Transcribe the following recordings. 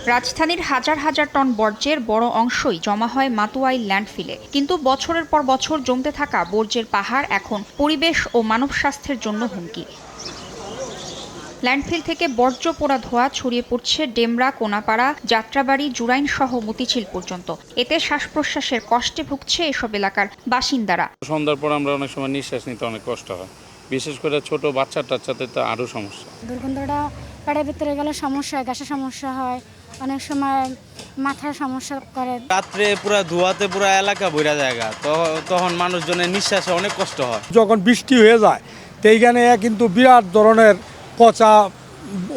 রাজধানীর হাজার হাজার টন বর্জ্যের বড় অংশই জমা হয় মাতুয়াইল ল্যান্ডফিলে, কিন্তু বছরের পর বছর জমতে থাকা বর্জ্যের পাহাড় এখন পরিবেশ ও মানব স্বাস্থ্যের জন্য হুমকি। ল্যান্ডফিল থেকে বর্জ্য পোড়া ধোঁয়া ছড়িয়ে পড়ছে ডেমরা, কোনাপাড়া, যাত্রাবাড়ি, জুরাইন সহ মতিঝিল পর্যন্ত। এতে শ্বাস প্রশ্বাসের কষ্টে ভুগছে এসব এলাকার বাসিন্দারা। সন্ধ্যার পর আমরা অনেক সময় নিঃশ্বাস নিতে অনেক কষ্ট হয়, বিশেষ করে ছোট বাচ্চা টাচ্চাদের তো আরও সমস্যা। দুর্গন্ধটা পেটের ভিতরে গেলে সমস্যা হয়, গ্যাসের সমস্যা হয়, অনেক সময় মাথার সমস্যা করে। রাত্রে পুরা ধোঁয়াতে পুরা এলাকা ভরা জায়গা, তখন মানুষজনের নিঃশ্বাসে অনেক কষ্ট হয়। যখন বৃষ্টি হয়ে যায় তো এইখানে কিন্তু বিরাট ধরনের পচা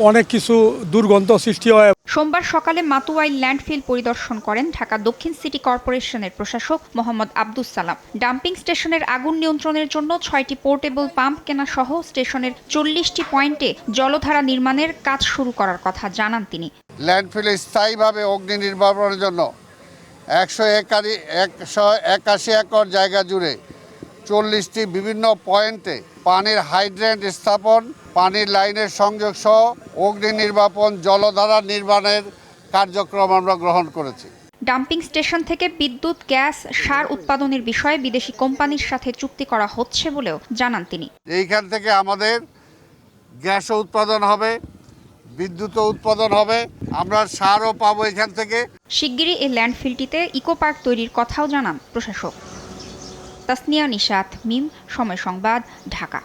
অনেক কিছু দুর্গন্ধ সৃষ্টি হয়। সোমবার সকালে মাতুয়াইল ল্যান্ডফিল পরিদর্শন করেন ঢাকা দক্ষিণ সিটি কর্পোরেশনের প্রশাসক মোহাম্মদ আব্দুস সালাম। ডাম্পিং স্টেশনের আগুন নিয়ন্ত্রণের জন্য 6টি পোর্টেবল পাম্প কেনা সহ স্টেশনের 40টি পয়েন্টে জলধারা নির্মাণের কাজ শুরু করার কথা জানান তিনি। ল্যান্ডফিলে স্থায়ীভাবে অগ্নি নির্বাপনের জন্য 181 একর জায়গা জুড়ে 40টি বিভিন্ন পয়েন্টে পানির হাইড্রেন্ট স্থাপন, পানির লাইনের সংযোগ সহ অগ্নি নির্বাপন জলধারা নির্মাণের কার্যক্রম আমরা গ্রহণ করেছি। ডাম্পিং স্টেশন থেকে বিদ্যুৎ, গ্যাস, সার উৎপাদনের বিষয়ে বিদেশি কোম্পানির সাথে চুক্তি করা হচ্ছে বলেও জানান তিনি। এইখান থেকে আমাদের গ্যাসও উৎপাদন হবে, বিদ্যুৎও উৎপাদন হবে, আমরা সারও পাবো এখান থেকে। শিগগিরই এই ল্যান্ডফিলটিতে ইকো পার্ক তৈরির কথাও জানান প্রশাসক। তাসনিয়া নিশাত, মিম, সময় সংবাদ, ঢাকা।